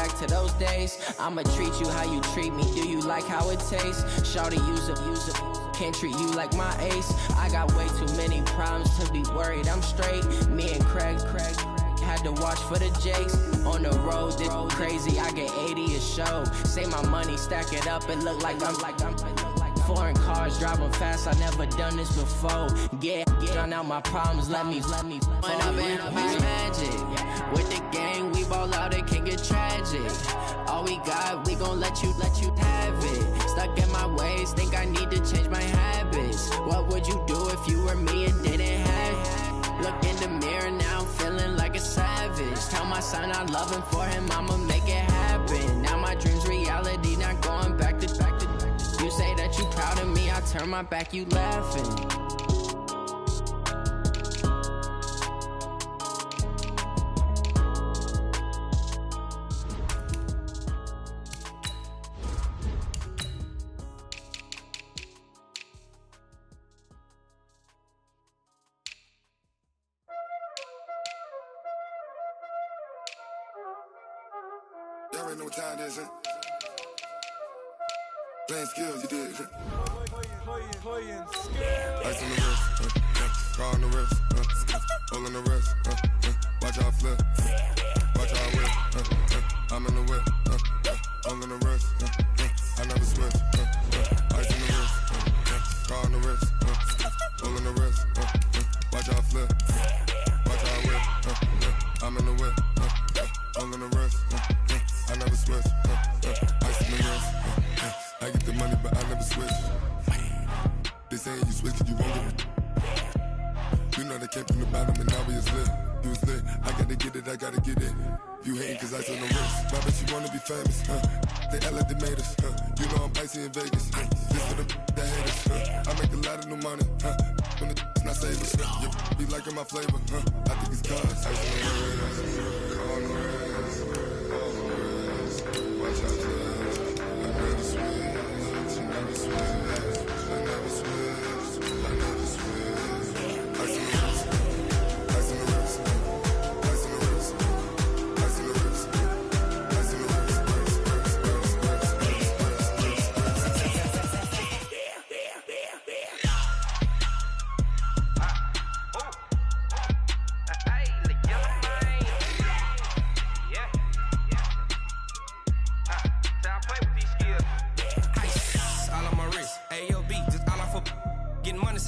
back to those days. I'ma treat you how you treat me. Do you like how it tastes? Shawty, use up. Can't treat you like my ace. I got way too many problems to be worried. I'm straight. Me and Craig had to watch for the Jakes. On the road, this crazy. I get 80 a show. Say my money, stack it up. It look like I'm foreign cars driving fast. I never done this before. Get out my problems. Let me. When I've been magic with the gang, we ball out. It can get tragic. All we got, we gon' let you have it. Stuck in my ways, think I need to change my habits. What would you do if you were me and didn't have it? Look in the mirror now, I'm feeling like a savage. Tell my son I love him, for him I'ma make it happen. Now my dream's reality, not going back to. You say that you proud of me, I turn my back, you laughing. Y'all already know what time it is, huh? Playing skills, you did. Playing skills. Ice on the wrist, car on the wrist, hole in the wrist, watch out flip, watch out whip, I'm in the whip, hole in the wrist, I never switch, ice on the wrist, car on the wrist, hole in the wrist, watch out flip, watch out whip, I'm in the whip, hole in the wrist, I never switch, ice on the wrist, I get the money but I never switch. They saying you switch 'cause you won't get it. You know they came from the bottom and now we is lit. You was lit, I gotta get it, I gotta get it. You hating 'cause ice on the wrist. Why bet you wanna be famous, They act like they made us, You know I'm icy in Vegas, This for the that hate us, I make a lot of new money, When the not save us, You be liking my flavor, I think it's cause ice on the wrist, on the wrist, on the wrist. Watch out, I never switch, I never switch. I never switch, I never switch. Ice on the wrist, ice on the wrist, ice on the wrist, ice on the wrist, ice on the wrist,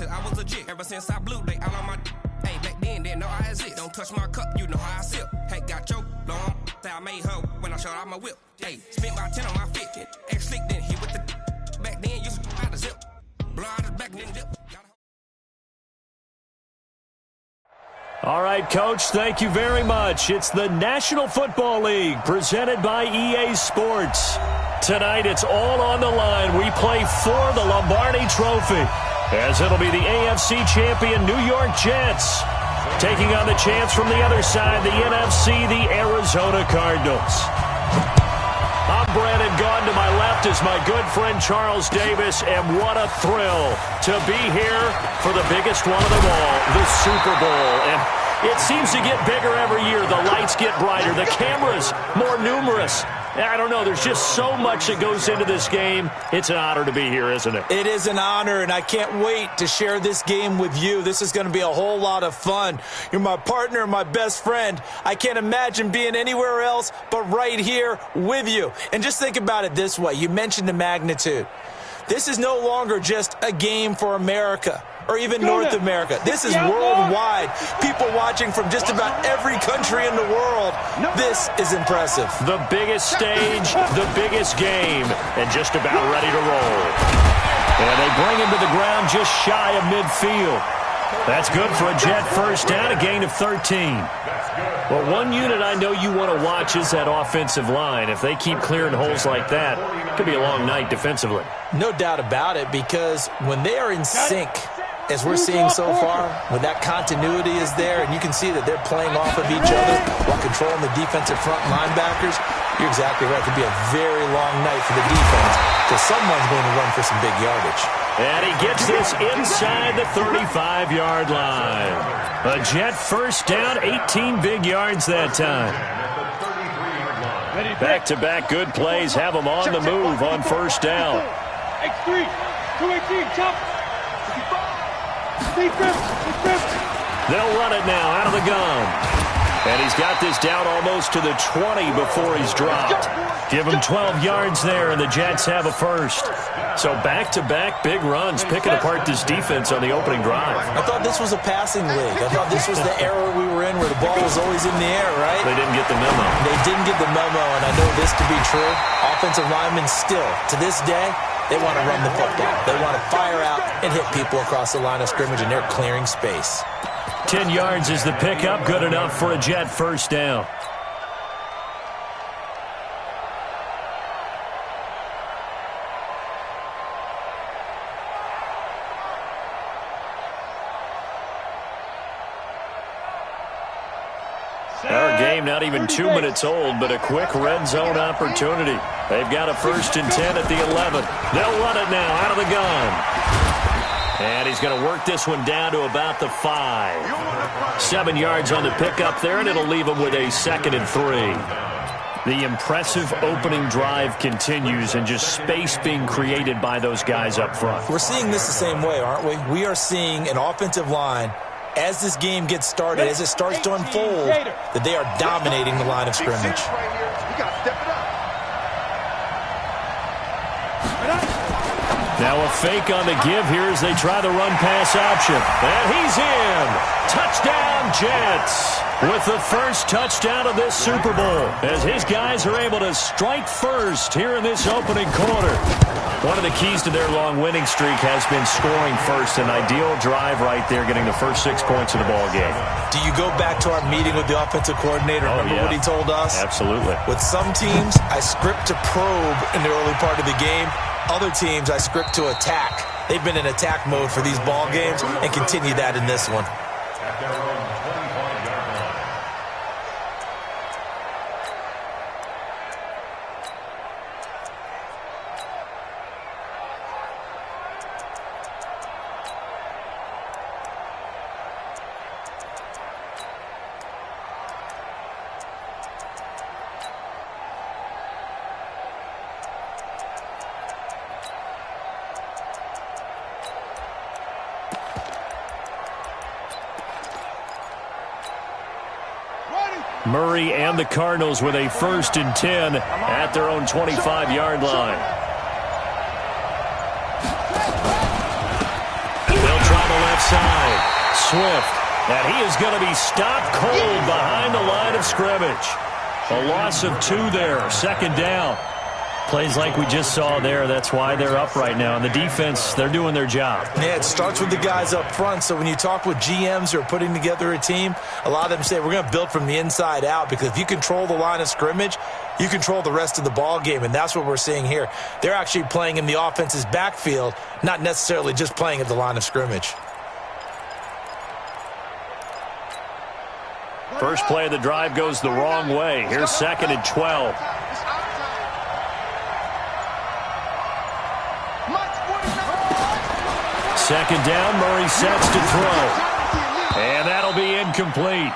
I was legit ever since I blew they all on my hey back then didn't know I exist. Don't touch my cup, you know how I sip. Hey, got your long I made her when I showed out my whip. Hey, spent about 10 on my fit. Ex slick then hit with the back then used to out the zip. Blow out his back then dip. All right, Coach, thank you very much. It's the National Football League presented by EA Sports. Tonight, it's all on the line. We play for the Lombardi Trophy, as it'll be the AFC champion New York Jets taking on the champs from the other side, the NFC, the Arizona Cardinals. I'm Brandon Gaudin. To my left is my good friend Charles Davis, and what a thrill to be here for the biggest one of them all, the Super Bowl. And it seems to get bigger every year. The lights get brighter, the cameras more numerous. I don't know. There's just so much that goes into this game. It's an honor to be here, isn't it? It is an honor, and I can't wait to share this game with you. This is going to be a whole lot of fun. You're my partner, my best friend. I can't imagine being anywhere else but right here with you. And just think about it this way. You mentioned the magnitude. This is no longer just a game for America or even North America. This is worldwide. People watching from just about every country in the world. This is impressive. The biggest stage, the biggest game, and just about ready to roll. And they bring him to the ground just shy of midfield. That's good for a Jet first down, a gain of 13. Well, one unit I know you want to watch is that offensive line. If they keep clearing holes like that, it could be a long night defensively. No doubt about it, because when they are in sync, as we're seeing so far, when that continuity is there, and you can see that they're playing off of each other while controlling the defensive front linebackers, you're exactly right. It could be a very long night for the defense, because someone's going to run for some big yardage. And he gets this inside the 35-yard line. A Jet first down, 18 big yards that time. Back-to-back good plays have them on the move on first down. X3, 218, jump. They'll run it now out of the gun. And he's got this down almost to the 20 before he's dropped. Give him 12 yards there, and the Jets have a first. So back-to-back big runs, picking apart this defense on the opening drive. I thought this was a passing league. I thought this was the era we were in where the ball was always in the air, right? They didn't get the memo. They didn't get the memo, and I know this to be true. Offensive linemen still, to this day, they want to run the football. They want to fire out and hit people across the line of scrimmage, and they're clearing space. 10 yards is the pickup, good enough for a Jet first down. Our game not even 2 minutes old, but a quick red zone opportunity. They've got a 1st and 10 at the 11. They'll run it now out of the gun. And he's going to work this one down to about the 5. 7 yards on the pickup there, and it'll leave him with a 2nd and 3. The impressive opening drive continues, and just space being created by those guys up front. We're seeing this the same way, aren't we? We are seeing an offensive line, as this game gets started, as it starts to unfold, that they are dominating the line of scrimmage. Now a fake on the give here as they try the run-pass option. And he's in. Touchdown, Jets. With the first touchdown of this Super Bowl, as his guys are able to strike first here in this opening quarter. One of the keys to their long winning streak has been scoring first. An ideal drive right there, getting the first 6 points of the ball game. Do you go back to our meeting with the offensive coordinator? Remember what he told us? Absolutely. With some teams, I script to probe in the early part of the game. Other teams, I script to attack. They've been in attack mode for these ball games and continue that in this one. Murray and the Cardinals with a 1st and 10 at their own 25-yard line. They'll try the left side. Swift. And he is going to be stopped cold behind the line of scrimmage. A loss of 2 there. 2nd down. Plays like we just saw there. That's why they're up right now. And the defense, they're doing their job. Yeah, it starts with the guys up front. So when you talk with GMs who are putting together a team, a lot of them say we're going to build from the inside out, because if you control the line of scrimmage, you control the rest of the ball game. And that's what we're seeing here. They're actually playing in the offense's backfield, not necessarily just playing at the line of scrimmage. First play of the drive goes the wrong way. Here's 2nd and 12. Second down, Murray sets to throw. And that'll be incomplete.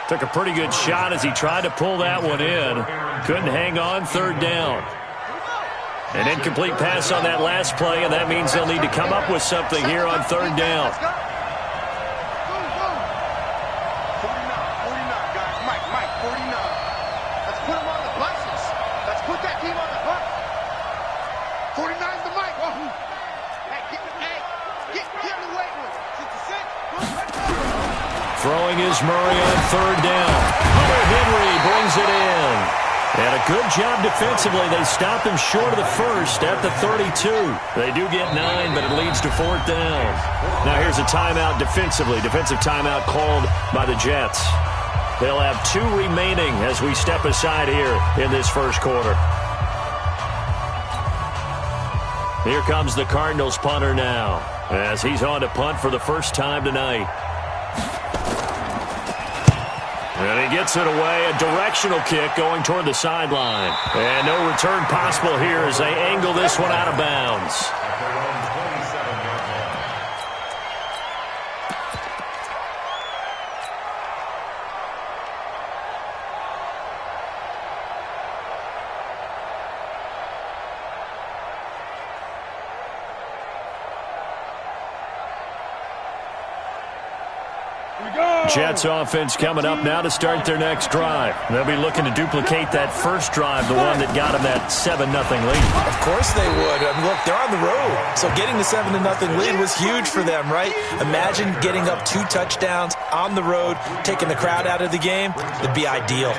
Took a pretty good shot as he tried to pull that one in. Couldn't hang on. 3rd down. An incomplete pass on that last play, and that means they'll need to come up with something here on 3rd down. Throwing is Murray on 3rd down. Hunter Henry brings it in. And a good job defensively. They stop him short of the 1st at the 32. They do get 9, but it leads to 4th down. Now here's a timeout defensively. Defensive timeout called by the Jets. They'll have 2 remaining as we step aside here in this first quarter. Here comes the Cardinals punter now, as he's on to punt for the first time tonight. And he gets it away, a directional kick going toward the sideline. And no return possible here as they angle this one out of bounds. Jets offense coming up now to start their next drive. They'll be looking to duplicate that first drive, the one that got them that 7-0 lead. Of course they would. I mean, look, they're on the road. So getting the 7-0 lead was huge for them, right? Imagine getting up 2 touchdowns on the road, taking the crowd out of the game. It'd be ideal.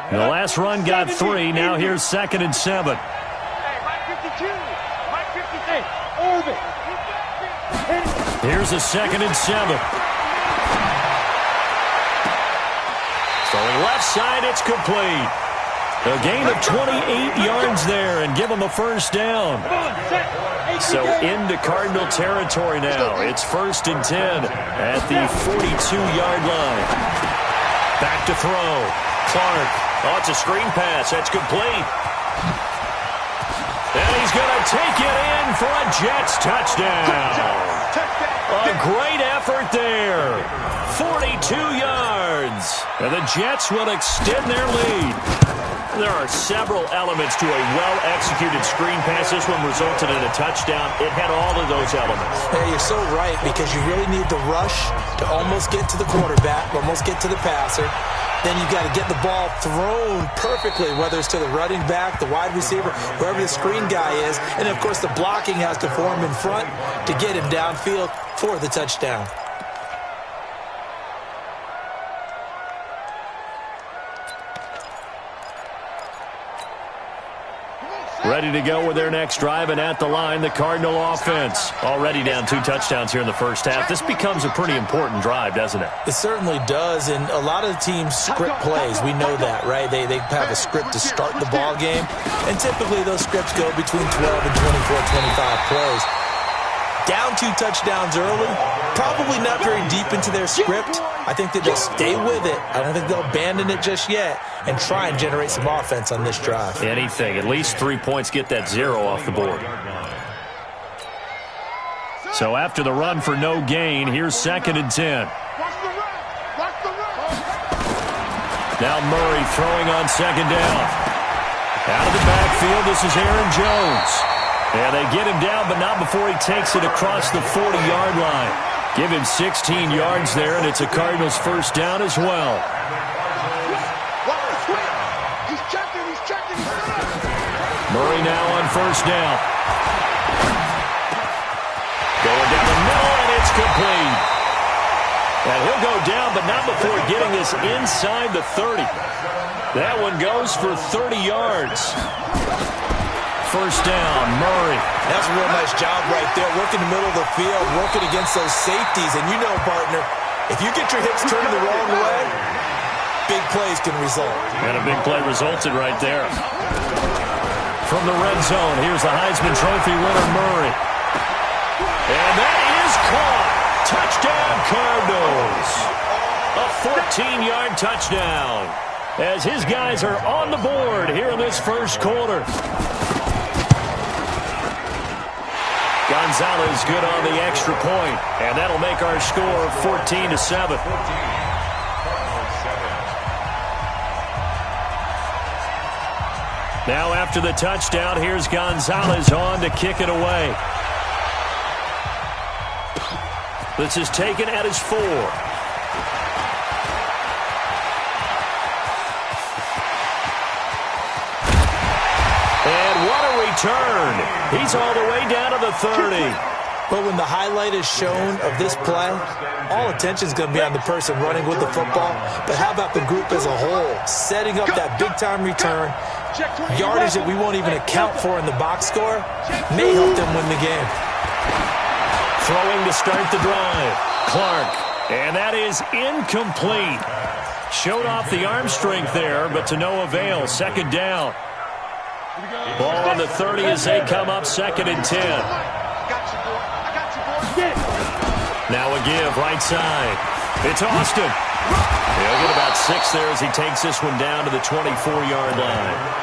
The last run got 3. Now here's 2nd and 7. Hey, Mike 52. Mike 58. Orbit. Here's a 2nd and 7. Throwing left side, it's complete. A gain of 28 yards there and give them a first down. So into Cardinal territory now. It's 1st and 10 at the 42-yard line. Back to throw. Clark. Oh, it's a screen pass. That's complete. And he's going to take it in for a Jets touchdown. A great effort there. 42 yards. And the Jets will extend their lead. There are several elements to a well-executed screen pass. This one resulted in a touchdown. It had all of those elements. Yeah, you're so right, because you really need the rush to almost get to the quarterback, almost get to the passer. Then you've got to get the ball thrown perfectly, whether it's to the running back, the wide receiver, wherever the screen guy is. And, of course, the blocking has to form in front to get him downfield for the touchdown. Ready to go with their next drive, and at the line, the Cardinal offense. Already down 2 touchdowns here in the first half. This becomes a pretty important drive, doesn't it? It certainly does, and a lot of the teams script plays. We know that, right? They have a script to start the ball game, and typically those scripts go between 12 and 24, 25 plays. Down 2 touchdowns early, probably not very deep into their script. I think that they'll stay with it. I don't think they'll abandon it just yet and try and generate some offense on this drive. Anything. At least 3 points, get that 0 off the board. So after the run for no gain, here's 2nd and 10. Now Murray throwing on 2nd down. Out of the backfield, this is Aaron Jones. Yeah, they get him down, but not before he takes it across the 40-yard line. Give him 16 yards there, and it's a Cardinals first down as well. Murray now on first down. Going down the middle, and it's complete. And he'll go down, but not before getting this inside the 30. That one goes for 30 yards. First down, Murray. That's a real nice job right there. Working the middle of the field, working against those safeties. And you know, partner, if you get your hips turned the wrong way, big plays can result. And a big play resulted right there. From the red zone, here's the Heisman Trophy winner, Murray. And that is caught. Touchdown, Cardinals. A 14-yard touchdown. As his guys are on the board here in this first quarter. Gonzalez good on the extra point, and that'll make our score 14-7. Now after the touchdown, here's Gonzalez on to kick it away. This is taken at his 4. And what a return. He's all the way down to the 30. But when the highlight is shown of this play, all attention is going to be on the person running with the football. But how about the group as a whole? Setting up that big-time return, yardage that we won't even account for in the box score, may help them win the game. Throwing to start the drive. Clark. And that is incomplete. Showed off the arm strength there, but to no avail. Second down. Ball on the 30 as they come up 2nd and 10. Now a give, right side. It's Austin. He'll get about 6 there as he takes this one down to the 24-yard line.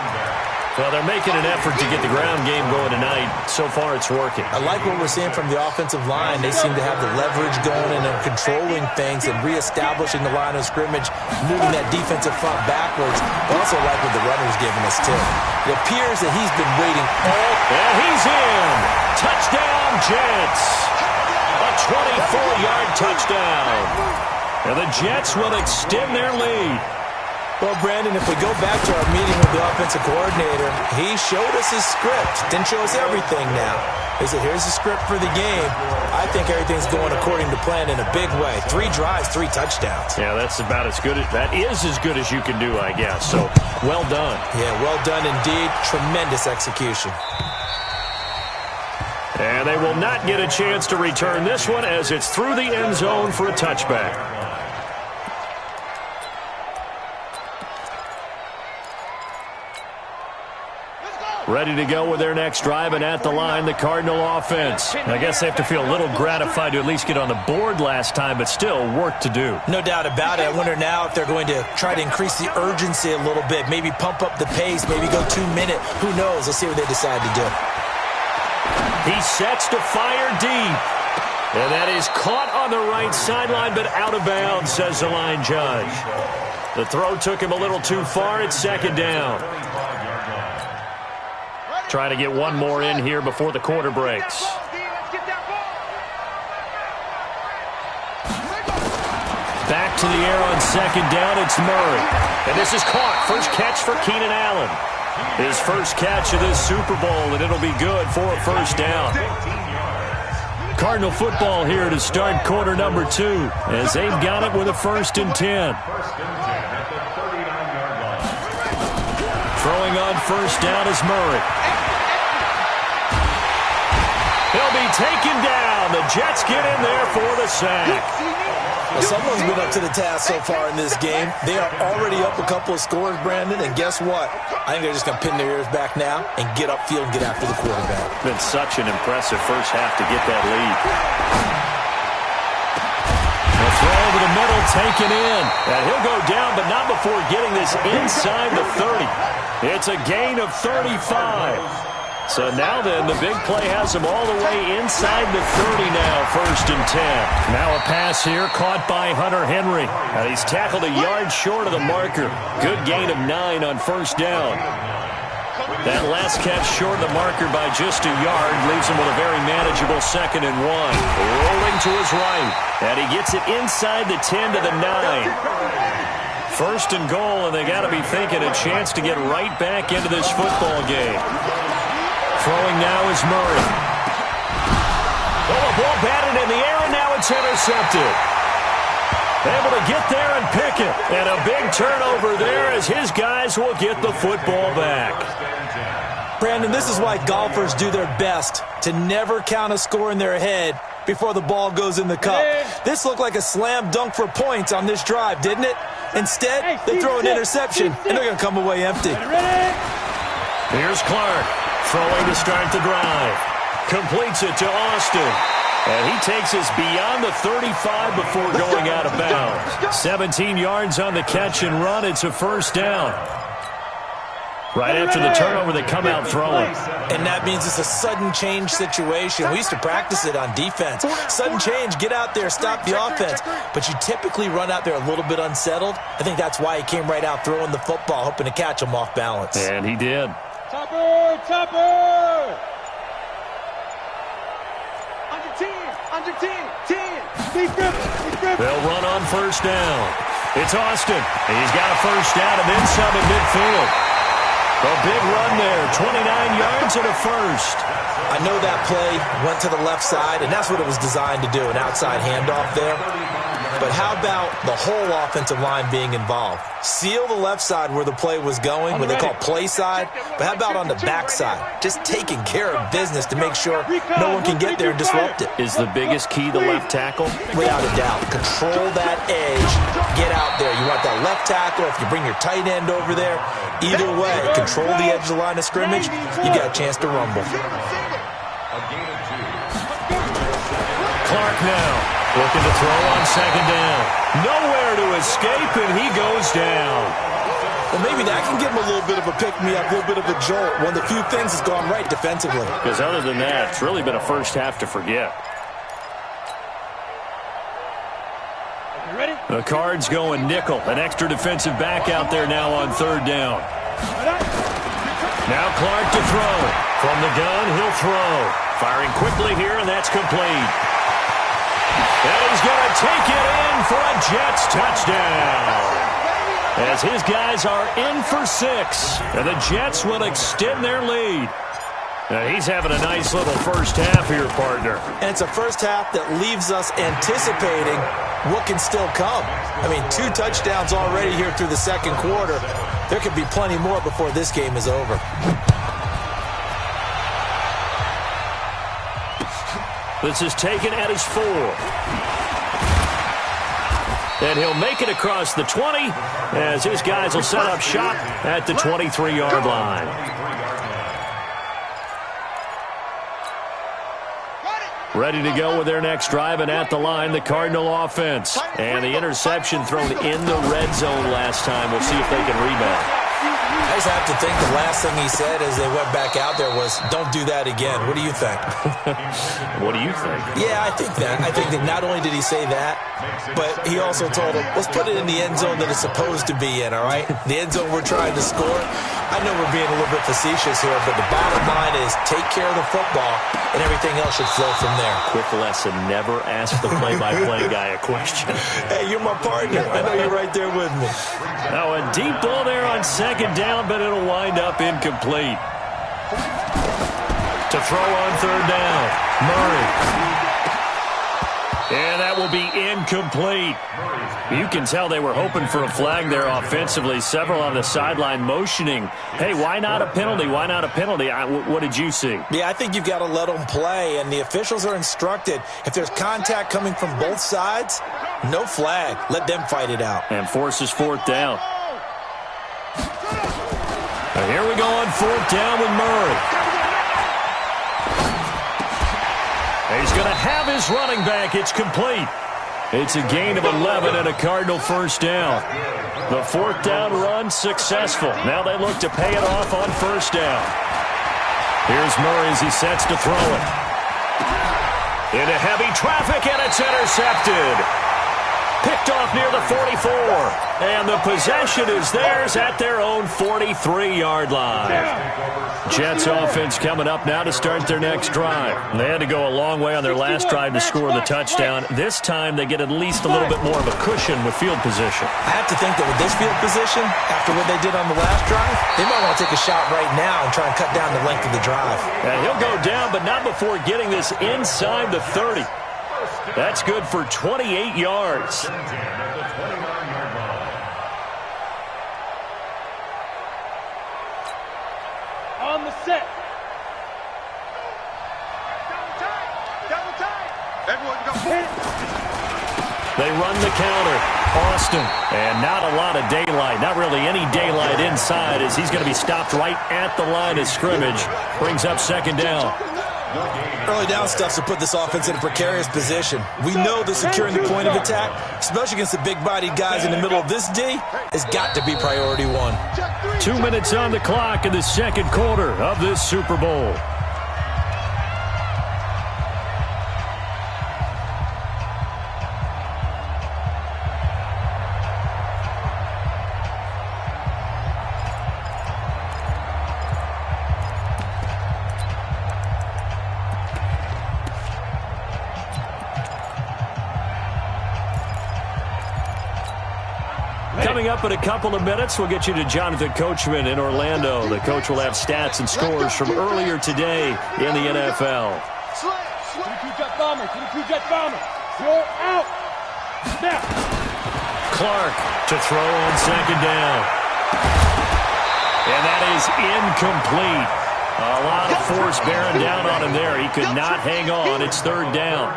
Well, they're making an effort to get the ground game going tonight. So far, it's working. I like what we're seeing from the offensive line. They seem to have the leverage going and they're controlling things and reestablishing the line of scrimmage, moving that defensive front backwards. But also like what the runner's giving us, too. It appears that he's been waiting all... And he's in. Touchdown, Jets. A 24-yard touchdown. And the Jets will extend their lead. Well, Brandon, if we go back to our meeting with the offensive coordinator, he showed us his script. Didn't show us everything now. He said, here's the script for the game. I think everything's going according to plan in a big way. 3 drives, 3 touchdowns. Yeah, that's about as good. That is as good as you can do, I guess. So, well done. Yeah, well done indeed. Tremendous execution. And they will not get a chance to return this one as it's through the end zone for a touchback. Ready to go with their next drive, and at the line, the Cardinal offense. I guess they have to feel a little gratified to at least get on the board last time, but still work to do. No doubt about it. I wonder now if they're going to try to increase the urgency a little bit, maybe pump up the pace, maybe go 2-minute. Who knows? Let's see what they decide to do. He sets to fire deep. And that is caught on the right sideline, but out of bounds, says the line judge. The throw took him a little too far. It's second down. Trying to get one more in here before the quarter breaks. Back to the air on second down. It's Murray. And this is caught. First catch for Keenan Allen. His first catch of this Super Bowl, and it'll be good for a first down. Cardinal football here to start quarter number 2 as they've got it with a 1st and 10. Throwing on first down is Murray. He'll be taken down. The Jets get in there for the sack. Well, someone's been up to the task so far in this game. They are already up a couple of scores, Brandon, and guess what? I think they're just going to pin their ears back now and get upfield and get after the quarterback. Been such an impressive first half to get that lead. The throw over the middle taken in. And he'll go down, but not before getting this inside the 30. It's a gain of 35. So now then, the big play has him all the way inside the 30 now, 1st and 10. Now a pass here caught by Hunter Henry. And he's tackled a yard short of the marker. Good gain of 9 on first down. That last catch short of the marker by just a yard leaves him with a very manageable 2nd and 1. Rolling to his right. And he gets it inside the 10 to the 9. 1st and goal, and they got to be thinking a chance to get right back into this football game. Throwing now is Murray. Oh, a ball batted in the air, and now it's intercepted. Able to get there and pick it. And a big turnover there as his guys will get the football back. Brandon, this is why golfers do their best to never count a score in their head before the ball goes in the cup. This looked like a slam dunk for points on this drive, didn't it? Instead, they throw an interception, and they're going to come away empty. Here's Clark. Throwing to start the drive. Completes it to Austin. And he takes us beyond the 35 before going out of bounds. 17 yards on the catch and run. It's a first down. Right after the turnover, they come out throwing. And that means it's a sudden change situation. We used to practice it on defense. Sudden change, get out there, stop the offense. But you typically run out there a little bit unsettled. I think that's why he came right out throwing the football, hoping to catch him off balance. And he did. Topper! Topper! Under 10! Big grip! They'll run on first down. It's Austin. He's got a first down and then some in midfield. A big run there, 29 yards and a first. I know that play went to the left side, and that's what it was designed to do, an outside handoff there. But how about the whole offensive line being involved? Seal the left side where the play was going, what they call play side. But how about on the back side? Just taking care of business to make sure no one can get there and disrupt it. Is the biggest key the left tackle? Without a doubt. Control that edge. Get out there. You want that left tackle. If you bring your tight end over there, either way, control the edge of the line of scrimmage, you got a chance to rumble. Clark now. Looking to throw on second down. Nowhere to escape, and he goes down. Well, maybe that can give him a little bit of a pick-me-up, a little bit of a jolt. One of the few things that's gone right defensively. Because other than that, it's really been a first half to forget. You ready? The Cards going nickel. An extra defensive back out there now on third down. Now Clark to throw. From the gun, he'll throw. Firing quickly here, and that's complete. And he's going to take it in for a Jets touchdown. As his guys are in for 6. And the Jets will extend their lead. Now he's having a nice little first half here, partner. And it's a first half that leaves us anticipating what can still come. I mean, 2 touchdowns already here through the second quarter. There could be plenty more before this game is over. This is taken at his 4. And he'll make it across the 20 as his guys will set up shop at the 23-yard line. Ready to go with their next drive, and at the line, the Cardinal offense. And the interception thrown in the red zone last time. We'll see if they can rebound. I just have to think the last thing he said as they went back out there was, don't do that again. What do you think? What do you think? Yeah, I think that. I think that not only did he say that, but he also told him, let's put it in the end zone that it's supposed to be in, all right? The end zone we're trying to score. I know we're being a little bit facetious here, but the bottom line is take care of the football, and everything else should flow from there. Quick lesson, never ask the play-by-play guy a question. Hey, you're my partner. I know you're right there with me. Now a deep ball there on second down, but it'll wind up incomplete. To throw on third down, Murray. And that will be incomplete. You can tell they were hoping for a flag there offensively. Several on the sideline motioning. Hey, why not a penalty? Why not a penalty? What did you see? Yeah, I think you've got to let them play, and the officials are instructed. If there's contact coming from both sides, no flag. Let them fight it out. And forces fourth down. Now here we go on fourth down with Murray. He's going to have his running back. It's complete. It's a gain of 11 and a Cardinal first down. The fourth down run successful. Now they look to pay it off on first down. Here's Murray as he sets to throw it. Into heavy traffic, and it's intercepted. Picked off near the 44. And the possession is theirs at their own 43-yard line. Jets offense coming up now to start their next drive. They had to go a long way on their last drive to score the touchdown. This time they get at least a little bit more of a cushion with field position. I have to think that with this field position, after what they did on the last drive, they might want to take a shot right now and try and cut down the length of the drive. And he'll go down, but not before getting this inside the 30. That's good for 28 yards. On the set. Double time. Everyone go. They run the counter. Austin. And not a lot of daylight. Not really any daylight inside as he's going to be stopped right at the line of scrimmage. Brings up second down. Early down stuff to put this offense in a precarious position. We know that securing the point of attack, especially against the big-bodied guys in the middle of this D, has got to be priority one. 2 minutes on the clock in the second quarter of this Super Bowl. Coming up in a couple of minutes, we'll get you to Jonathan Coachman in Orlando. The coach will have stats and scores from earlier today in the NFL. Jet bomber. Roll out. Now. Clark to throw on second down. And that is incomplete. A lot of force bearing down on him there. He could not hang on. It's third down.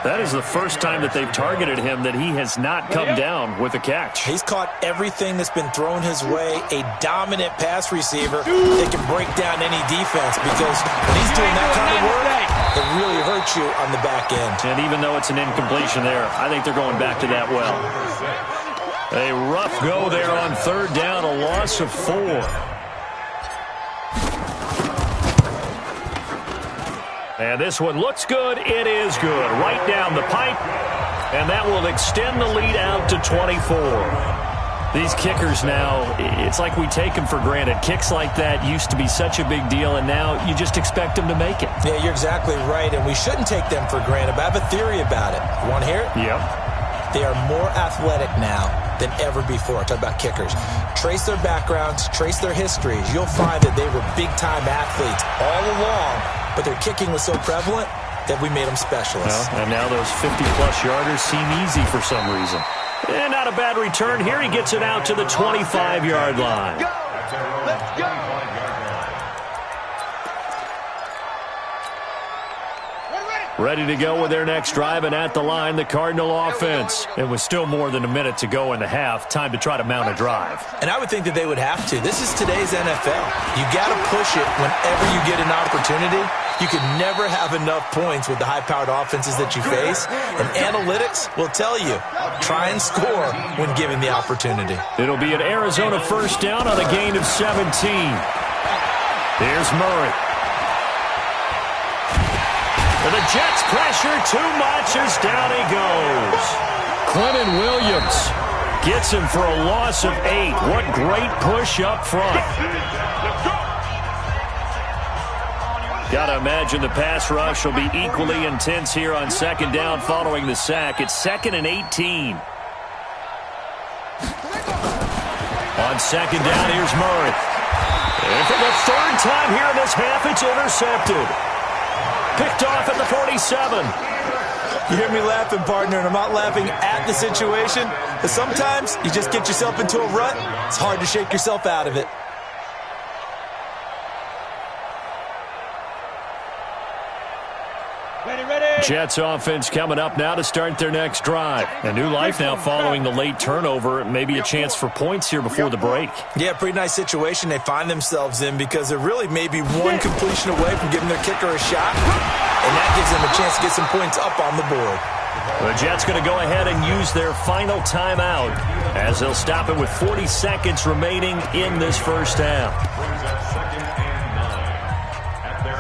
That is the first time that they've targeted him that he has not come down with a catch. He's caught everything that's been thrown his way. A dominant pass receiver that can break down any defense, because when he's doing that kind of work, it really hurts you on the back end. And even though it's an incompletion there, I think they're going back to that well. A rough go there on third down, a loss of 4. And this one looks good. It is good. Right down the pipe. And that will extend the lead out to 24. These kickers now, it's like we take them for granted. Kicks like that used to be such a big deal, and now you just expect them to make it. Yeah, you're exactly right, and we shouldn't take them for granted, but I have a theory about it. You want to hear it? Yep. They are more athletic now than ever before. Talk about kickers. Trace their backgrounds, trace their histories. You'll find that they were big-time athletes all along, but their kicking was so prevalent that we made them specialists. Well, and now those 50-plus yarders seem easy for some reason. And not a bad return here. He gets it out to the 25-yard line. Go! Let's go! Ready to go with their next drive, and at the line, the Cardinal offense. It was still more than a minute to go in the half. Time to try to mount a drive. And I would think that they would have to. This is today's NFL. You got to push it whenever you get an opportunity. You can never have enough points with the high-powered offenses that you face. And analytics will tell you, try and score when given the opportunity. It'll be an Arizona first down on a gain of 17. Here's Murray. And the Jets pressure too much as down he goes. Quentin Williams gets him for a loss of 8. What great push up front. Got to imagine the pass rush will be equally intense here on second down following the sack. It's 2nd and 18. On second down, here's Murray. And for the third time here in this half, it's intercepted. Picked off at the 47. You hear me laughing, partner, and I'm not laughing at the situation. But sometimes you just get yourself into a rut. It's hard to shake yourself out of it. Jets offense coming up now to start their next drive. A new life now following the late turnover. Maybe a chance for points here before the break. Yeah, pretty nice situation they find themselves in because they're really maybe one completion away from giving their kicker a shot. And that gives them a chance to get some points up on the board. The Jets going to go ahead and use their final timeout as they'll stop it with 40 seconds remaining in this first half.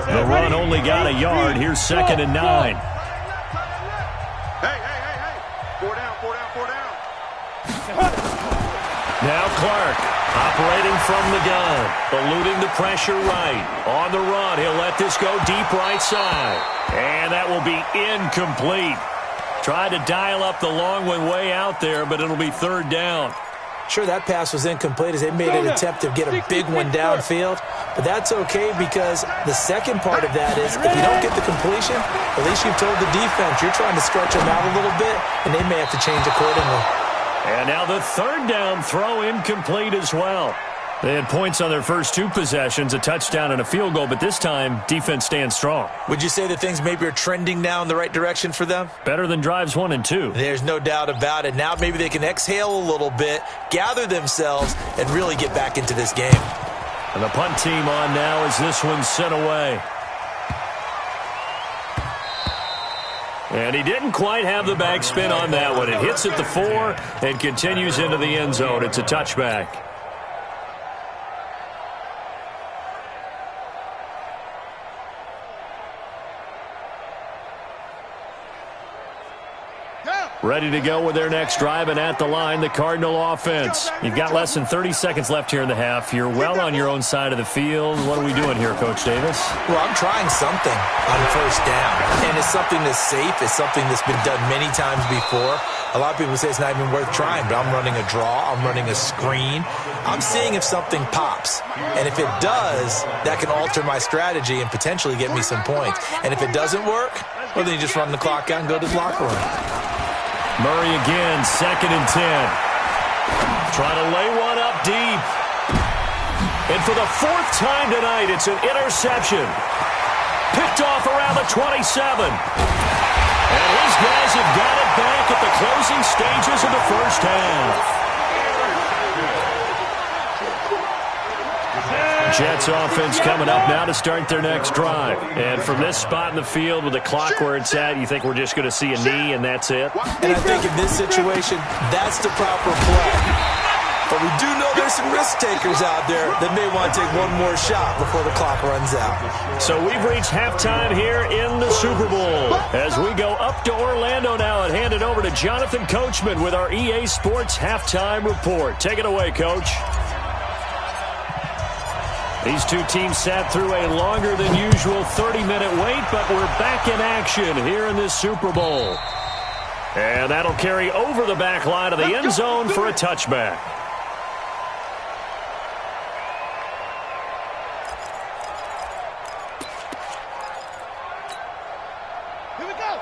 The run only got a yard. Here's 2nd and 9. Hey. 4 down. Now Clark operating from the gun, eluding the pressure right. On the run, he'll let this go deep right side. And that will be incomplete. Tried to dial up the long one way out there, but it'll be 3rd down. Sure, that pass was incomplete as they made an attempt to get a big one downfield. But that's okay because the second part of that is if you don't get the completion, at least you've told the defense you're trying to stretch them out a little bit, and they may have to change accordingly. And now the 3rd down throw incomplete as well. They had points on their first 2 possessions, a touchdown and a field goal, but this time, defense stands strong. Would you say that things maybe are trending now in the right direction for them? Better than drives 1 and 2. There's no doubt about it. Now maybe they can exhale a little bit, gather themselves, and really get back into this game. And the punt team on now as this one's sent away. And he didn't quite have the backspin on that one. It hits at the 4 and continues into the end zone. It's a touchback. Ready to go with their next drive, and at the line, the Cardinal offense. You've got less than 30 seconds left here in the half. You're well on your own side of the field. What are we doing here, Coach Davis? Well, I'm trying something on first down, and it's something that's safe. It's something that's been done many times before. A lot of people say it's not even worth trying, but I'm running a draw. I'm running a screen. I'm seeing if something pops, and if it does, that can alter my strategy and potentially get me some points. And if it doesn't work, well, then you just run the clock out and go to the locker room. Murray again, 2nd and 10. Trying to lay one up deep. And for the 4th time tonight, it's an interception. Picked off around the 27. And his guys have got it back at the closing stages of the first half. Jets offense coming up now to start their next drive. And from this spot in the field with the clock where it's at, you think we're just going to see a knee and that's it? And I think in this situation, that's the proper play. But we do know there's some risk takers out there that may want to take one more shot before the clock runs out. So we've reached halftime here in the Super Bowl. As we go up to Orlando now and hand it over to Jonathan Coachman with our EA Sports Halftime Report. Take it away, Coach. These two teams sat through a longer than usual 30-minute wait, but we're back in action here in this Super Bowl. And that'll carry over the back line of the end zone for a touchback.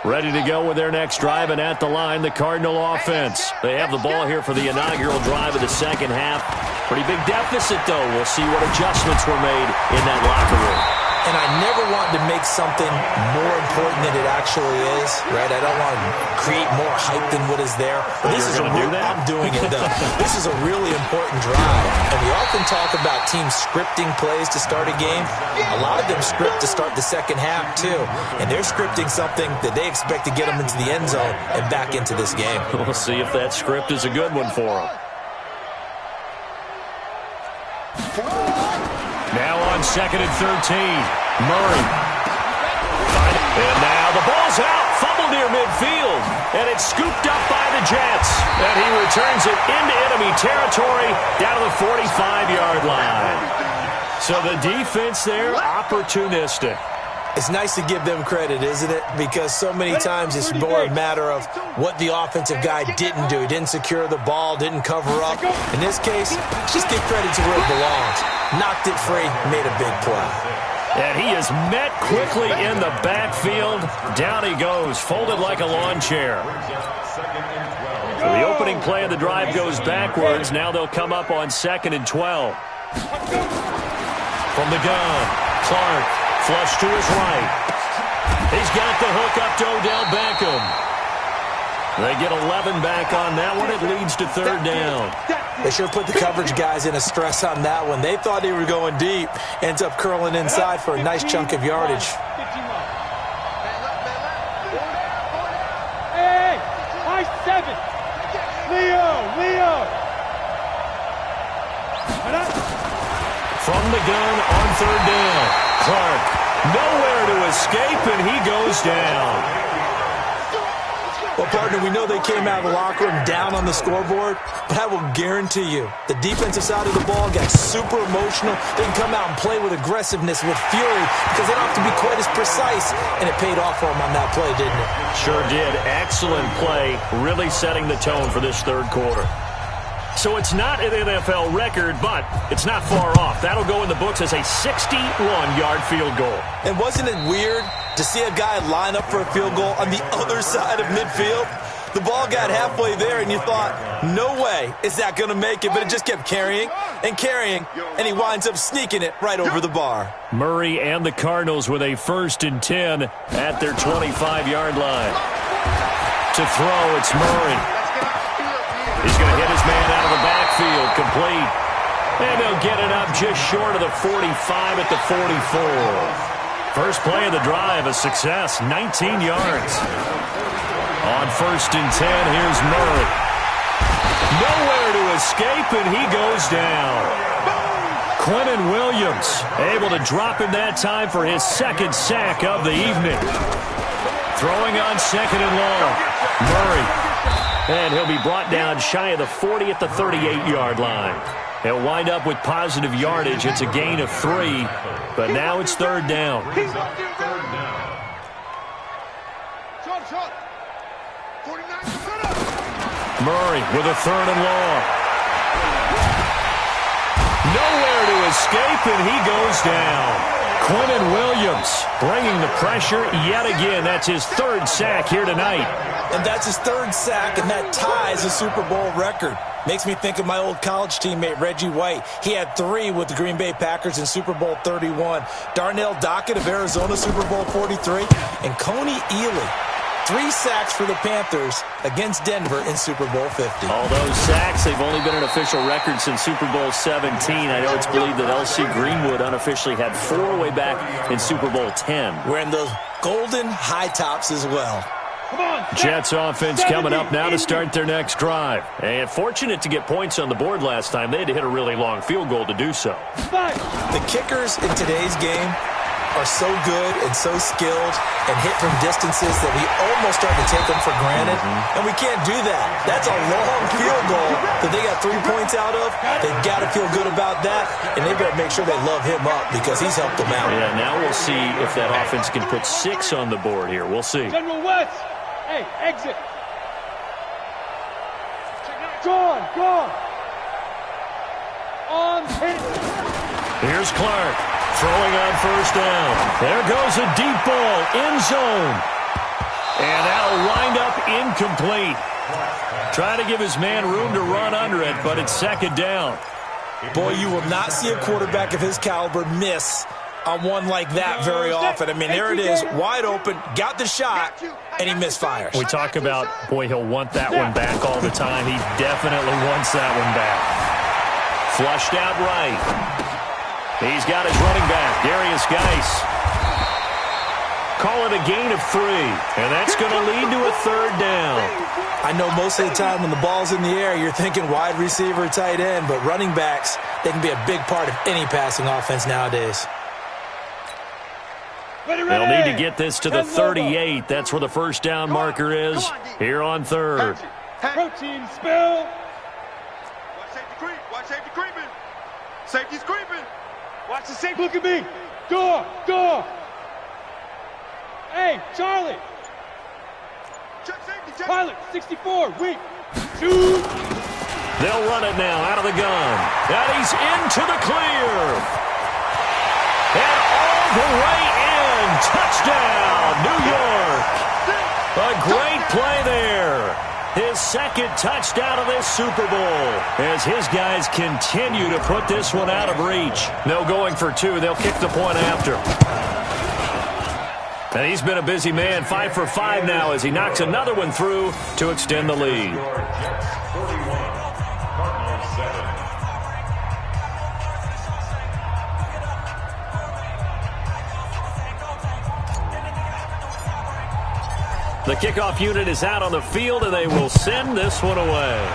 Ready to go with their next drive, and at the line, the Cardinal offense. They have the ball here for the inaugural drive of the second half. Pretty big deficit, though. We'll see what adjustments were made in that locker room. And I never want to make something more important than it actually is, right? I don't want to create more hype than what is there. But this is I'm doing it, though. This is a really important drive. And we often talk about teams scripting plays to start a game. A lot of them script to start the second half, too. And they're scripting something that they expect to get them into the end zone and back into this game. We'll see if that script is a good one for them. Now on 2nd and 13, Murray. And now the ball's out, fumble near midfield, and it's scooped up by the Jets. And he returns it into enemy territory down to the 45-yard line. So the defense there, opportunistic. It's nice to give them credit, isn't it? Because so many times it's more a matter of what the offensive guy didn't do. He didn't secure the ball, didn't cover up. In this case, just give credit to where it belongs. Knocked it free, made a big play. And he is met quickly in the backfield. Down he goes, folded like a lawn chair. So the opening play of the drive goes backwards. Now they'll come up on 2nd and 12. From the gun, Clark. Flush to his right. He's got the hook up to Odell Beckham. They get 11 back on that one. It leads to 3rd down. They sure put the coverage guys in a stress on that one. They thought they were going deep. Ends up curling inside for a nice chunk of yardage. Hey, high 7. Leo. From the gun on 3rd down. Clark, nowhere to escape, and he goes down. Well, partner, we know they came out of the locker room down on the scoreboard, but I will guarantee you the defensive side of the ball got super emotional. They can come out and play with aggressiveness, with fury, because they don't have to be quite as precise, and it paid off for them on that play, didn't it? Sure did. Excellent play, really setting the tone for this 3rd quarter. So it's not an NFL record, but it's not far off. That'll go in the books as a 61-yard field goal. And wasn't it weird to see a guy line up for a field goal on the other side of midfield? The ball got halfway there, and you thought, no way is that going to make it, but it just kept carrying, and he winds up sneaking it right over the bar. Murray and the Cardinals with a 1st and 10 at their 25-yard line. To throw, it's Murray. He's going to hit his man out of the backfield, complete. And they'll get it up just short of the 45 at the 44. First play of the drive, a success, 19 yards. On 1st and 10, here's Murray. Nowhere to escape, and he goes down. Quentin Williams able to drop in that time for his 2nd sack of the evening. Throwing on 2nd and long. Murray. And he'll be brought down shy of the 40 at the 38-yard line. He'll wind up with positive yardage. It's a gain of 3, but now it's 3rd down. Murray with a 3rd and long. Nowhere to escape, and he goes down. Quentin Williams bringing the pressure yet again. That's his 3rd sack here tonight. And that's his 3rd sack, and that ties a Super Bowl record. Makes me think of my old college teammate, Reggie White. He had 3 with the Green Bay Packers in Super Bowl 31. Darnell Dockett of Arizona, Super Bowl 43. And Coney Ealy, 3 sacks for the Panthers against Denver in Super Bowl 50. All those sacks, they've only been an official record since Super Bowl 17. I know it's believed that L.C. Greenwood unofficially had 4 way back in Super Bowl 10. Wearing those golden high tops as well. Jets offense coming up now to start their next drive. And fortunate to get points on the board last time. They had to hit a really long field goal to do so. The kickers in today's game are so good and so skilled and hit from distances that we almost start to take them for granted. And we can't do that. That's a long field goal that they got 3 points out of. They've got to feel good about that, and they better make sure they love him up because he's helped them out. Yeah, now we'll see if that offense can put 6 on the board here. We'll see. General West. Hey, exit. Gone. On hit. Here's Clark. Throwing on first down. There goes a deep ball. End zone. And that'll wind up incomplete. Trying to give his man room to run under it, but it's second down. Boy, you will not see a quarterback of his caliber miss on one like that very often. I mean, there it is, wide open, got the shot, and he misfires. We talk about, boy, he'll want that one back all the time. He definitely wants that one back. Flushed out right. He's got his running back, Darius Geis. Call it a gain of 3, and that's going to lead to a third down. I know most of the time when the ball's in the air, you're thinking wide receiver, tight end, but running backs, they can be a big part of any passing offense nowadays. They'll need to get this to the 38. That's where the first down marker is here on third. Protein spill. Watch safety creeping. Safety's creeping. Watch the safety. Look at me. Door. Hey, Charlie. Check safety. Check. Pilot, 64. Weak. Shoot. They'll run it now out of the gun. And he's into the clear. And all the way in. Touchdown, New York. A great play there. His second touchdown of this Super Bowl as his guys continue to put this one out of reach. No going for 2. They'll kick the point after. And he's been a busy man, 5 for 5 now as he knocks another one through to extend the lead. The kickoff unit is out on the field, and they will send this one away.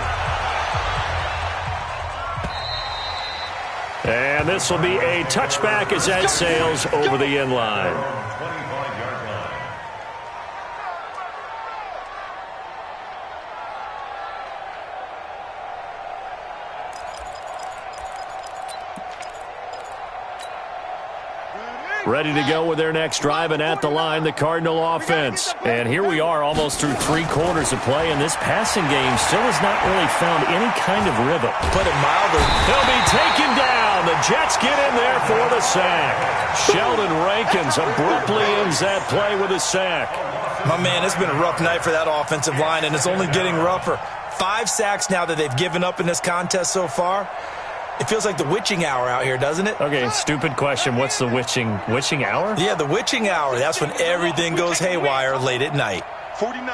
And this will be a touchback as that sails over the end line. Ready to go with their next drive, and at the line, the Cardinal offense. And here we are almost through 3 quarters of play, and this passing game still has not really found any kind of rhythm. Put it mildly. He'll be taken down. The Jets get in there for the sack. Sheldon Rankins abruptly ends that play with a sack. My man, it's been a rough night for that offensive line, and it's only getting rougher. 5 sacks now that they've given up in this contest so far. It feels like the witching hour out here, doesn't it? Okay, stupid question. What's the witching hour? Yeah, the witching hour. That's when everything goes haywire late at night. 49,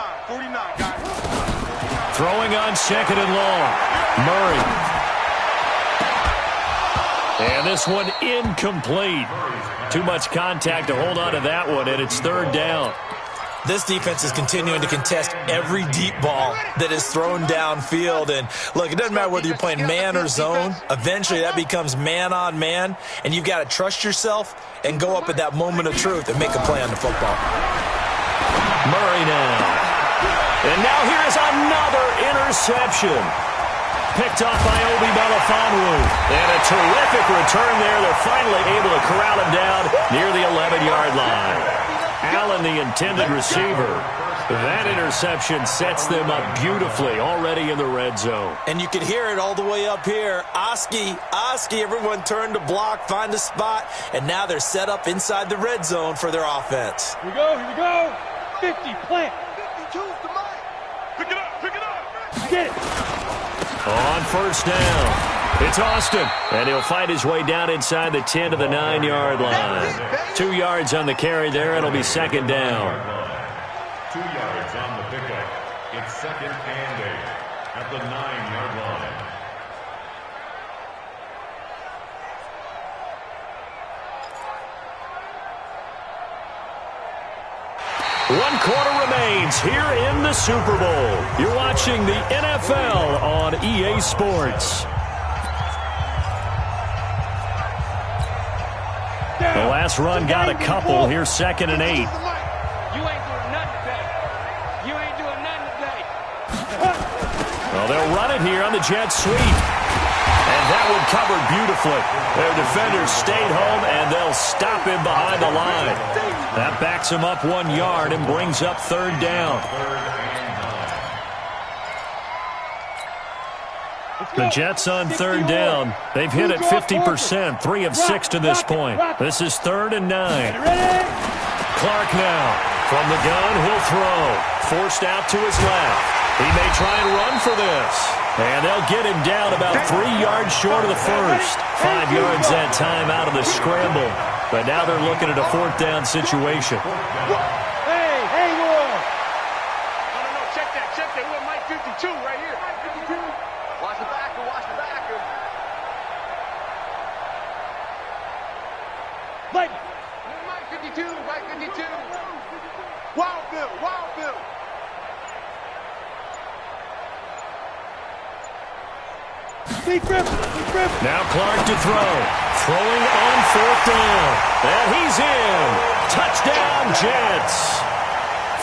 guys. Throwing on second and long. Murray. And this one incomplete. Too much contact to hold on to that one, and it's third down. This defense is continuing to contest every deep ball that is thrown downfield. And, look, it doesn't matter whether you're playing man or zone. Eventually, that becomes man-on-man, and you've got to trust yourself and go up at that moment of truth and make a play on the football. Murray now. And now here's another interception. Picked off by Obi Melifonwu. And a terrific return there. They're finally able to corral him down near the 11-yard line. Allen, the intended receiver. That interception sets them up beautifully already in the red zone. And you can hear it all the way up here. Oski, everyone turned to block, find a spot, and now they're set up inside the red zone for their offense. Here we go. 50, plant. 52's the mic. Pick it up. Get it. On first down, it's Austin, and he'll fight his way down inside the 10 to the 9-yard line. 2 yards on the carry there. It'll be second down. 2 yards on the pickup. It's second and 8 at the 9-yard line. 1 quarter remains here in the Super Bowl. You're watching the NFL on EA Sports. The last run got a couple. Here's 2nd and 8. You ain't doing nothing today. You ain't doing nothing today. Well, they'll run it here on the jet sweep. And that one covered beautifully. Their defenders stayed home, and they'll stop him behind the line. That backs him up 1 yard and brings up 3rd down. The Jets on 3rd down. They've hit it 50%, 3 of 6 to this point. This is 3rd and 9. Clark now. From the gun, he'll throw. Forced out to his left. He may try and run for this. And they'll get him down about 3 yards short of the first. 5 yards that time out of the scramble. But now they're looking at a 4th down situation. Hey, Will. No, check that. We're Mike 52 right here. Mike 52. Watch the backer. Mike 52. Wild Bill. Big Griffin. Now Clark to throw. Throwing on 4th down. And he's in. Touchdown, Jets.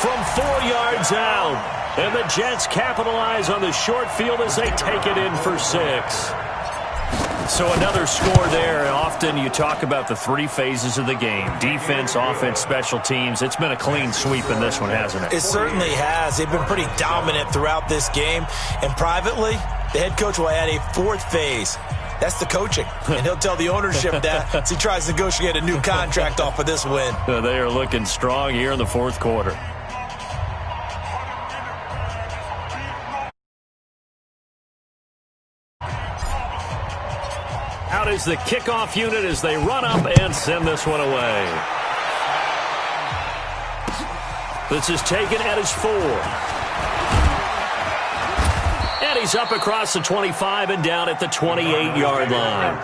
From 4 yards out. And the Jets capitalize on the short field as they take it in for 6. So another score there. Often you talk about the 3 phases of the game. Defense, offense, special teams. It's been a clean sweep in this one, hasn't it? It certainly has. They've been pretty dominant throughout this game. And privately, the head coach will add a 4th phase. That's the coaching. And he'll tell the ownership that as he tries to negotiate a new contract off of this win. They are looking strong here in the 4th quarter. Out is the kickoff unit as they run up and send this one away. This is taken at his 4. And he's up across the 25 and down at the 28-yard line. At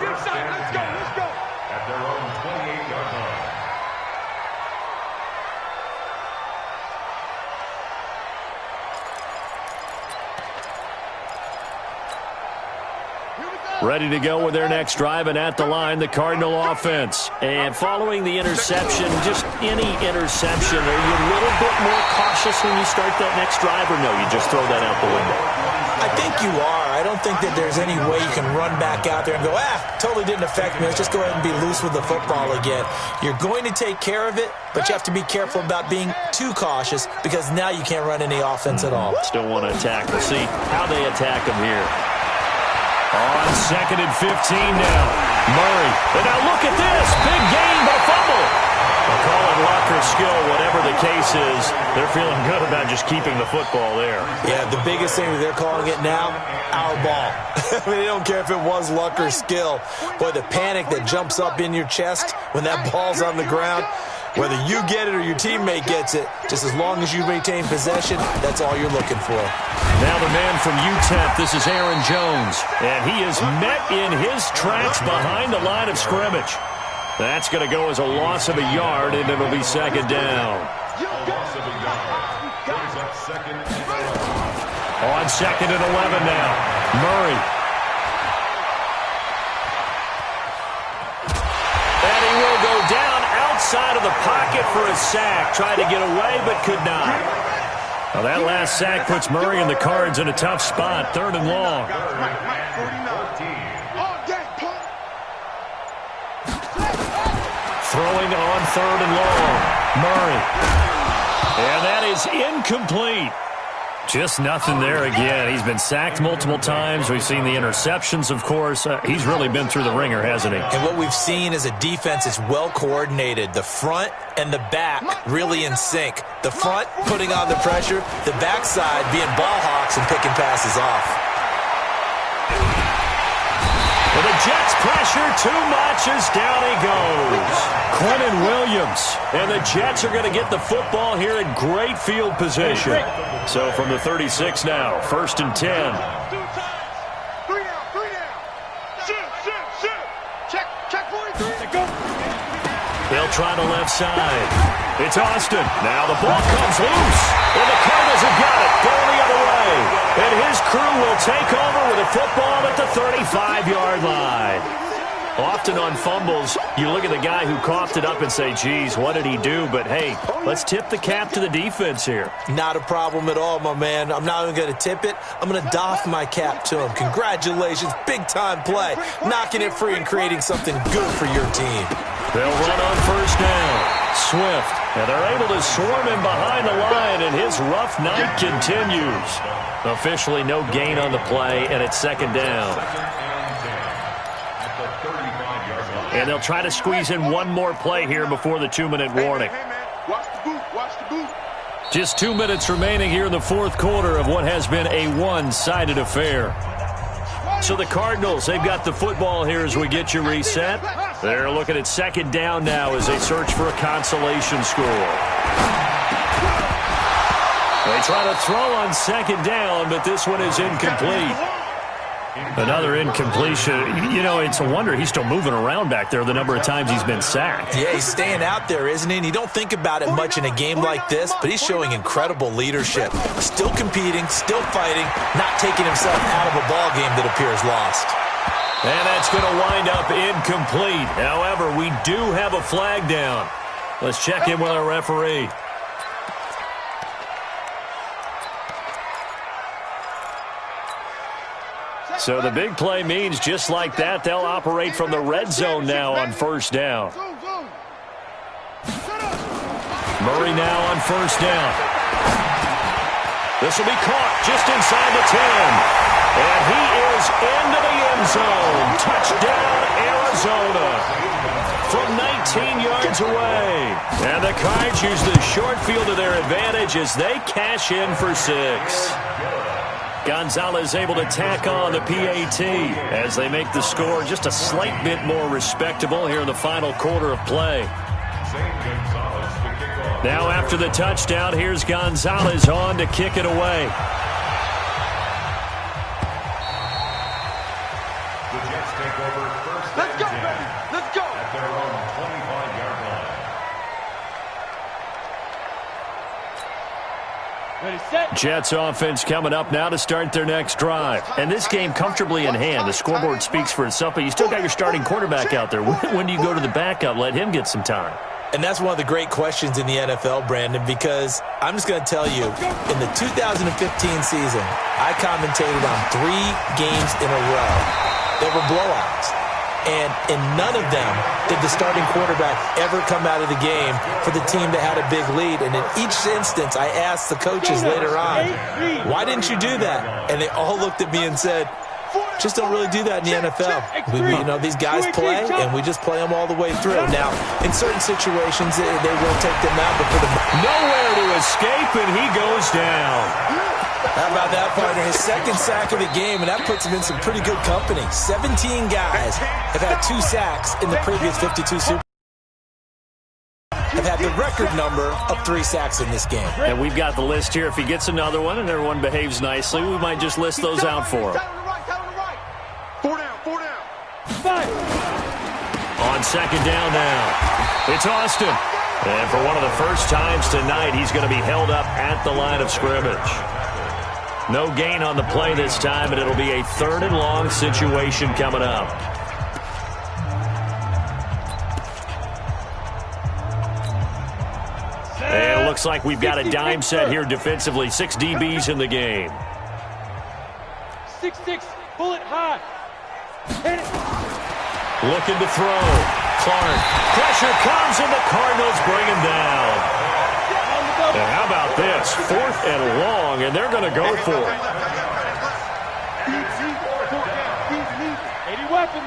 their own 28-yard line. Ready to go with their next drive, and at the line, the Cardinal offense. And following the interception, just any interception, are you a little bit more cautious when you start that next drive, or no, you just throw that out the window? I think you are. I don't think that there's any way you can run back out there and go, totally didn't affect me. Let's just go ahead and be loose with the football again. You're going to take care of it, but you have to be careful about being too cautious because now you can't run any offense at all. Still want to attack. We'll see how they attack him here. On 2nd and 15 now. Murray. And now look at this. Big gain, but a fumble. They'll call it luck or skill, whatever the case is. They're feeling good about just keeping the football there. Yeah, the biggest thing that they're calling it now, our ball. I mean, they don't care if it was luck or skill. Boy, the panic that jumps up in your chest when that ball's on the ground, whether you get it or your teammate gets it, just as long as you maintain possession, that's all you're looking for. Now the man from UTEP, this is Aaron Jones. And he is met in his tracks behind the line of scrimmage. That's going to go as a loss of a yard, and it'll be 2nd down. Loss of a yard. Brings up 2nd and 11. On 2nd and 11 now. Murray. And he will go down outside of the pocket for a sack. Tried to get away, but could not. Well, that last sack puts Murray and the Cards in a tough spot. 3rd and long. Throwing on 3rd and long. Murray. And that is incomplete. Just nothing there again. He's been sacked multiple times. We've seen the interceptions, of course. He's really been through the ringer, hasn't he? And what we've seen is a defense that's well coordinated. The front and the back really in sync. The front putting on the pressure. The backside being ball hawks and picking passes off. Well, the Jets pressure too much as down he goes. Quentin Williams. And the Jets are going to get the football here in great field position. So from the 36 now, 1st and 10. 2 times. 3 down. Shoot. Check 43. Go. They'll They'll try the left side. It's Austin. Now the ball comes loose. And the Cardinals have got it. Going the other way. And his crew will take over with a football at the 35-yard line. Often on fumbles, you look at the guy who coughed it up and say, geez, what did he do? But, hey, let's tip the cap to the defense here. Not a problem at all, my man. I'm not even going to tip it. I'm going to doff my cap to him. Congratulations. Big-time play. Knocking it free and creating something good for your team. They'll run on first down. Swift. And they're able to swarm him behind the line, and his rough night continues. Officially no gain on the play, and it's second down. And they'll try to squeeze in one more play here before the 2-minute warning. Hey, man. Watch the boot. Watch the boot. Just 2 minutes remaining here in the fourth quarter of what has been a one-sided affair. So the Cardinals, they've got the football here as we get you reset. They're looking at second down now as they search for a consolation score. They try to throw on second down, but this one is incomplete. Another incompletion. You know, it's a wonder he's still moving around back there the number of times he's been sacked. Yeah, he's staying out there, isn't he? And you don't think about it much in a game like this, but he's showing incredible leadership. Still competing, still fighting, not taking himself out of a ball game that appears lost. And that's going to wind up incomplete. However, we do have a flag down. Let's check in with our referee. So the big play means just like that, they'll operate from the red zone now on first down. Murray now on first down. This will be caught just inside the 10. And he is into the end zone. Touchdown, Arizona. From 19 yards away. And the Cards use the short field to their advantage as they cash in for 6. Gonzalez able to tack on the PAT as they make the score just a slight bit more respectable here in the final quarter of play. Now after the touchdown, here's Gonzalez on to kick it away. The Jets take over first. Let's go, baby. Let's go. At their own 25-yard line. Jets offense coming up now to start their next drive. And this game comfortably in hand. The scoreboard speaks for itself, but you still got your starting quarterback out there. When do you go to the backup? Let him get some time. And that's one of the great questions in the NFL, Brandon, because I'm just going to tell you, in the 2015 season, I commentated on 3 games in a row that were blowouts. And in none of them did the starting quarterback ever come out of the game for the team that had a big lead. And in each instance, I asked the coaches later on, why didn't you do that? And they all looked at me and said, just don't really do that in the NFL. These guys play, and we just play them all the way through. Now, in certain situations, they will take them out, but for the nowhere to escape, and he goes down. How about that, partner? His second sack of the game, and that puts him in some pretty good company. 17 guys have had 2 sacks in the previous 52 Super Bowls. Have had the record number of 3 sacks in this game. And we've got the list here. If he gets another one and everyone behaves nicely, we might just list those out for him. 4 down. 5. On second down now, it's Austin. And for one of the first times tonight, he's going to be held up at the line of scrimmage. No gain on the play this time, and it'll be a 3rd and long situation coming up. And it looks like we've got a dime set here defensively. 6 DBs in the game. 6-6, pull it high. Hit it. Looking to throw. Clark. Pressure comes, and the Cardinals bring him down. And how about this? 4th and long, and they're going to go for it. 80 weapons.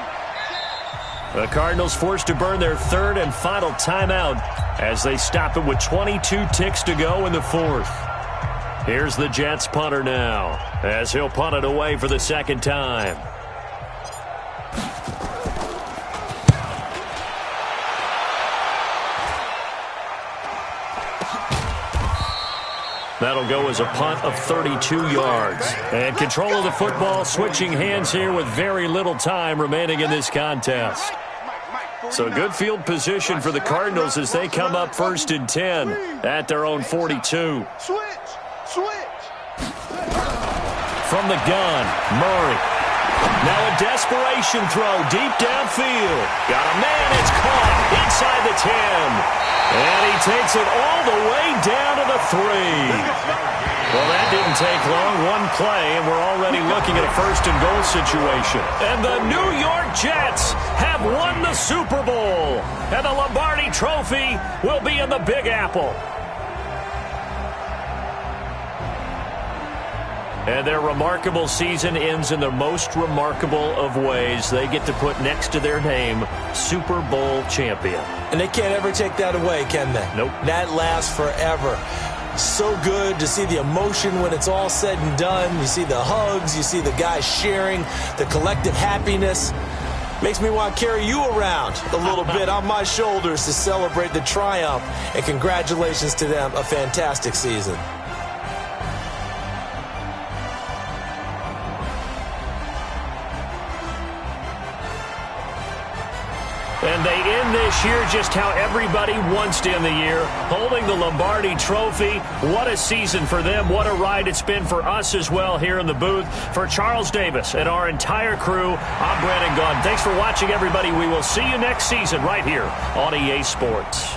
The Cardinals forced to burn their 3rd and final timeout as they stop it with 22 ticks to go in the 4th. Here's the Jets punter now as he'll punt it away for the 2nd time. That'll go as a punt of 32 yards. And control of the football switching hands here with very little time remaining in this contest. So good field position for the Cardinals as they come up 1st and 10 at their own 42. From the gun, Murray. Now a desperation throw deep downfield. Got a man, it's caught inside the 10. And he takes it all the way down to the 3. Well, that didn't take long. One play, and we're already looking at a 1st and goal situation. And the New York Jets have won the Super Bowl. And the Lombardi Trophy will be in the Big Apple. And their remarkable season ends in the most remarkable of ways. They get to put next to their name, Super Bowl champion. And they can't ever take that away, can they? Nope. That lasts forever. So good to see the emotion when it's all said and done. You see the hugs, you see the guys sharing, the collective happiness. Makes me want to carry you around a little bit on my shoulders to celebrate the triumph. And congratulations to them, a fantastic season. And they end this year just how everybody wants to end the year, holding the Lombardi Trophy. What a season for them. What a ride it's been for us as well here in the booth. For Charles Davis and our entire crew, I'm Brandon Gaudin. Thanks for watching, everybody. We will see you next season right here on EA Sports.